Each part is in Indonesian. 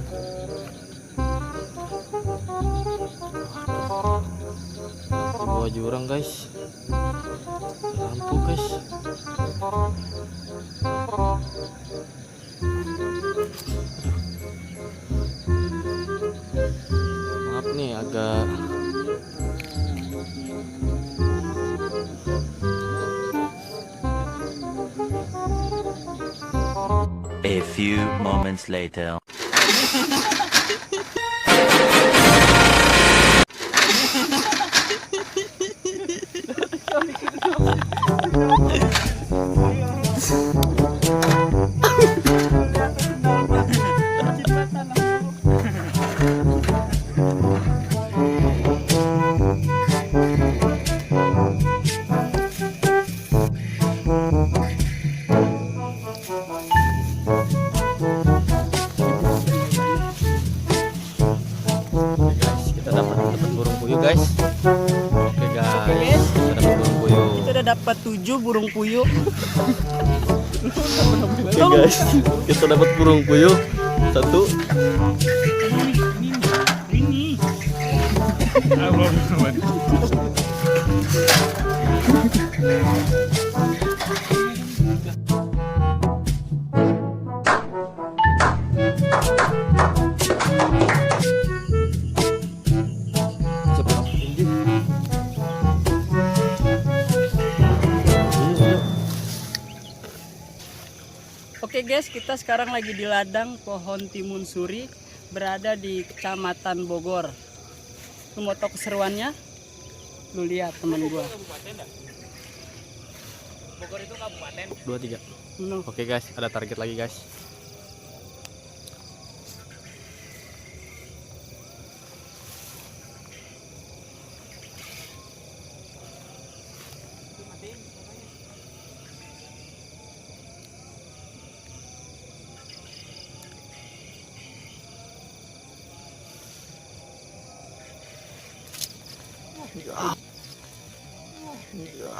Di bawah jurang guys, lampu guys. Maaf nih agak A few moments later. Guys, oke guys, kita dapat burung puyuh. Kita udah dapat 7 burung puyuh. Oke guys, kita dapat burung puyuh 1. Ini. Oke guys, kita sekarang lagi di ladang pohon timun suri, berada di Kecamatan Bogor. Lu mau tau keseruannya? Lu lihat temen gua. Bogor itu kabupaten. 2, 3. Oke guys, ada target lagi guys.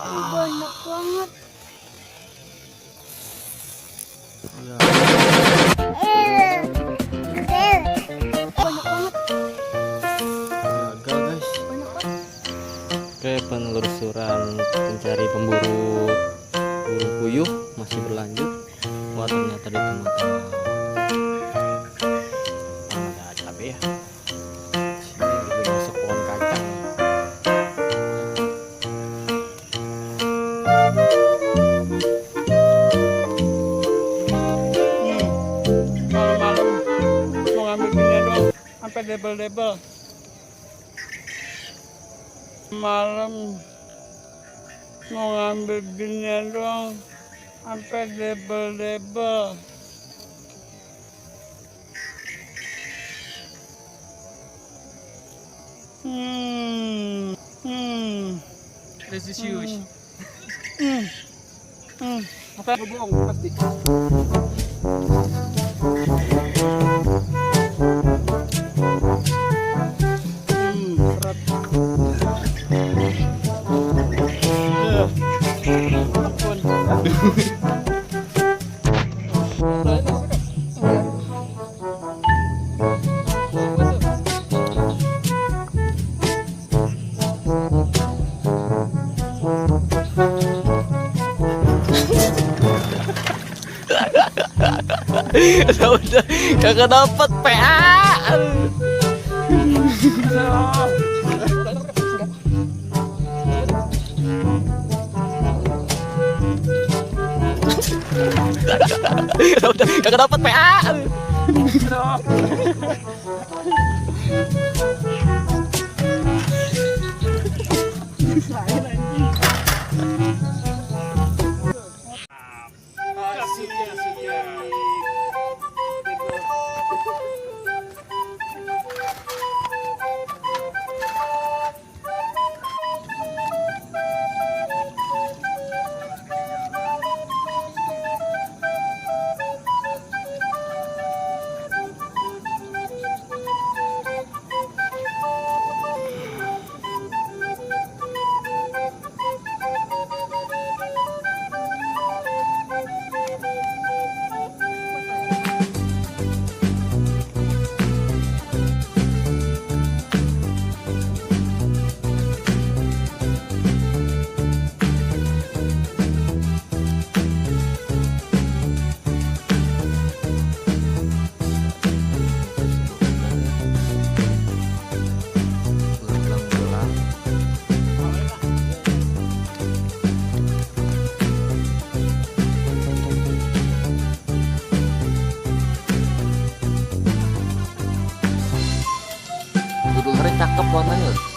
Banyak banget. Gagal guys. Oke, penelusuran pencari pemburu burung puyuh masih berlanjut. Wah, ternyata di tengah-tengah ada cabai ya. Sini juga masuk pohon kacang. Malam-malam mau ngambil gini doang sampai debel-debel. Malam mau ngambil gini doang sampai debel-debel. This is huge. Apa bohong pasti. Berat. Ampun. Udah kagak dapat PA. Udah kagak dapat PA. pohon manggil.